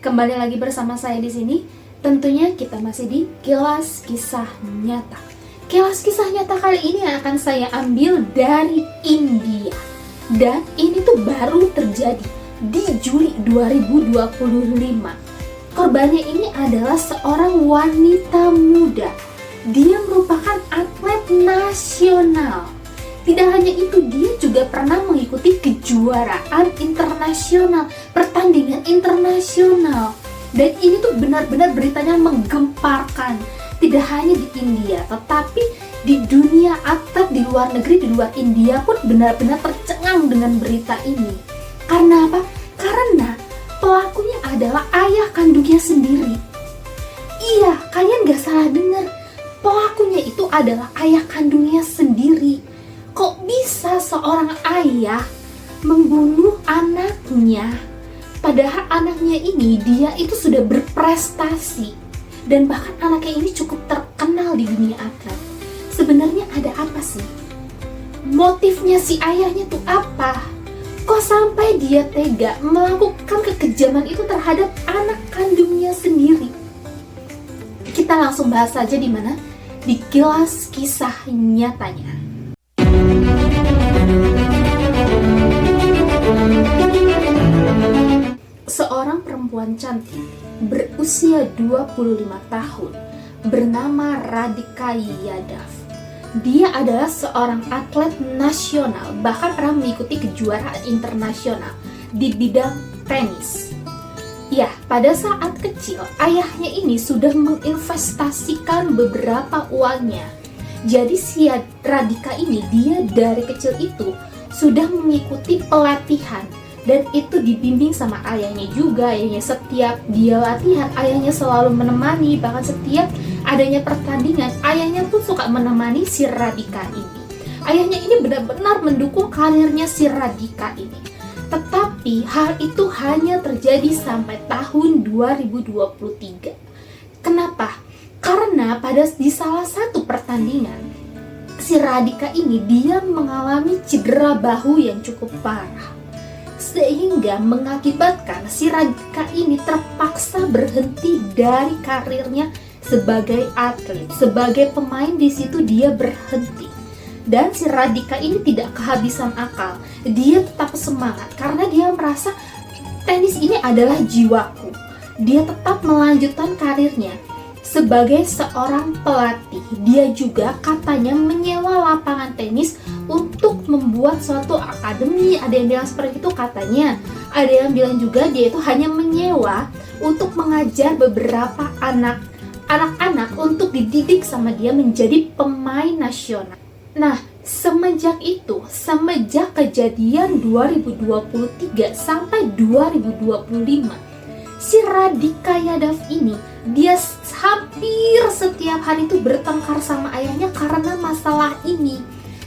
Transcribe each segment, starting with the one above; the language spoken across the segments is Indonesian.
Kembali lagi bersama saya di sini. Tentunya kita masih di Kilas Kisah Nyata. Kilas Kisah Nyata kali ini akan saya ambil dari India. Dan ini tuh baru terjadi di Juli 2025. Korbannya ini adalah seorang wanita muda. Dia merupakan atlet nasional. Tidak hanya itu, dia juga pernah mengikuti kejuaraan internasional, pertandingan internasional. Dan ini tuh benar-benar beritanya menggemparkan. Tidak hanya di India, tetapi di dunia atlet di luar negeri, di luar India pun benar-benar tercengang dengan berita ini. Karena apa? Karena pelakunya adalah ayah kandungnya sendiri. Iya, kalian gak salah dengar. Pelakunya itu adalah ayah kandungnya sendiri. Kok bisa seorang ayah membunuh anaknya? Padahal anaknya ini dia itu sudah berprestasi. Dan bahkan anaknya ini cukup terkenal di dunia atlet. Sebenarnya ada apa sih? Motifnya si ayahnya tuh apa? Kok sampai dia tega melakukan kekejaman itu terhadap anak kandungnya sendiri? Kita langsung bahas saja di mana? Di Kilas Kisah Nyatanya. Seorang perempuan cantik berusia 25 tahun bernama Radhika Yadav. Dia adalah seorang atlet nasional, bahkan pernah mengikuti kejuaraan internasional di bidang tenis. Ya, pada saat kecil, ayahnya ini sudah menginvestasikan beberapa uangnya. Jadi si Radhika ini, dia dari kecil itu sudah mengikuti pelatihan. Dan itu dibimbing sama ayahnya juga. Ayahnya setiap dia latihan, ayahnya selalu menemani. Bahkan setiap adanya pertandingan, ayahnya pun suka menemani si Radhika ini. Ayahnya ini benar-benar mendukung karirnya si Radhika ini. Tetapi hal itu hanya terjadi sampai tahun 2023. Kenapa? Karena di salah satu pertandingan, si Radhika ini dia mengalami cedera bahu yang cukup parah. Sehingga mengakibatkan si Radhika ini terpaksa berhenti dari karirnya sebagai atlet, sebagai pemain. Di situ dia berhenti. Dan si Radhika ini tidak kehabisan akal. Dia tetap semangat karena dia merasa tenis ini adalah jiwaku. Dia tetap melanjutkan karirnya sebagai seorang pelatih. Dia juga katanya menyewa lapangan tenis untuk membuat suatu akademi. Ada yang bilang seperti itu katanya. Ada yang bilang juga dia itu hanya menyewa untuk mengajar beberapa anak-anak untuk dididik sama dia menjadi pemain nasional. Nah, semenjak kejadian 2023 sampai 2025, si Radhika Yadav ini dia hampir setiap hari itu bertengkar sama ayahnya karena masalah ini.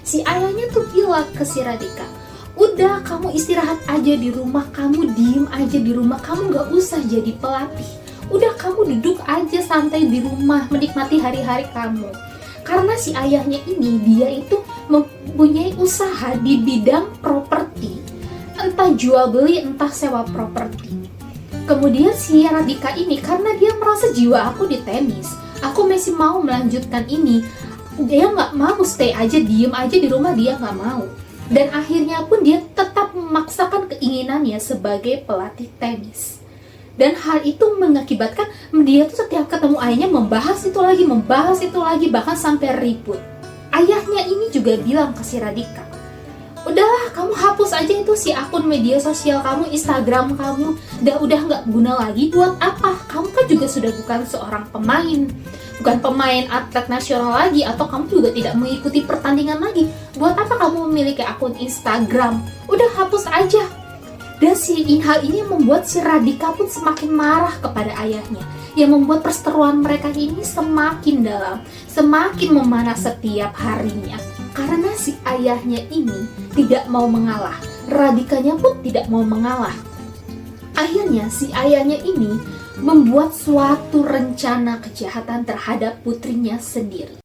Si ayahnya tuh bilang ke si Radhika, udah kamu istirahat aja di rumah, kamu diem aja di rumah, kamu gak usah jadi pelatih. Udah kamu duduk aja santai di rumah, menikmati hari-hari kamu. Karena si ayahnya ini dia itu mempunyai usaha di bidang properti, entah jual beli, entah sewa properti. Kemudian si Radhika ini karena dia merasa jiwa aku di tenis, aku masih mau melanjutkan ini. Dia nggak mau stay aja, diem aja di rumah, dia nggak mau. Dan akhirnya pun dia tetap memaksakan keinginannya sebagai pelatih tenis. Dan hal itu mengakibatkan dia tuh setiap ketemu ayahnya membahas itu lagi, bahkan sampai ribut. Ayahnya ini juga bilang ke si Radhika, udahlah kamu hapus aja itu si akun media sosial kamu, Instagram kamu, udah nggak guna lagi. Buat apa? Kamu kan juga sudah bukan seorang pemain, bukan pemain atlet nasional lagi, atau kamu juga tidak mengikuti pertandingan lagi. Buat apa kamu memiliki akun Instagram? Udah hapus aja. Dan hal ini membuat si Radhika pun semakin marah kepada ayahnya, yang membuat perseteruan mereka ini semakin dalam, semakin memanas setiap harinya. Karena si ayahnya ini tidak mau mengalah, Radhikanya pun tidak mau mengalah. Akhirnya si ayahnya ini membuat suatu rencana kejahatan terhadap putrinya sendiri.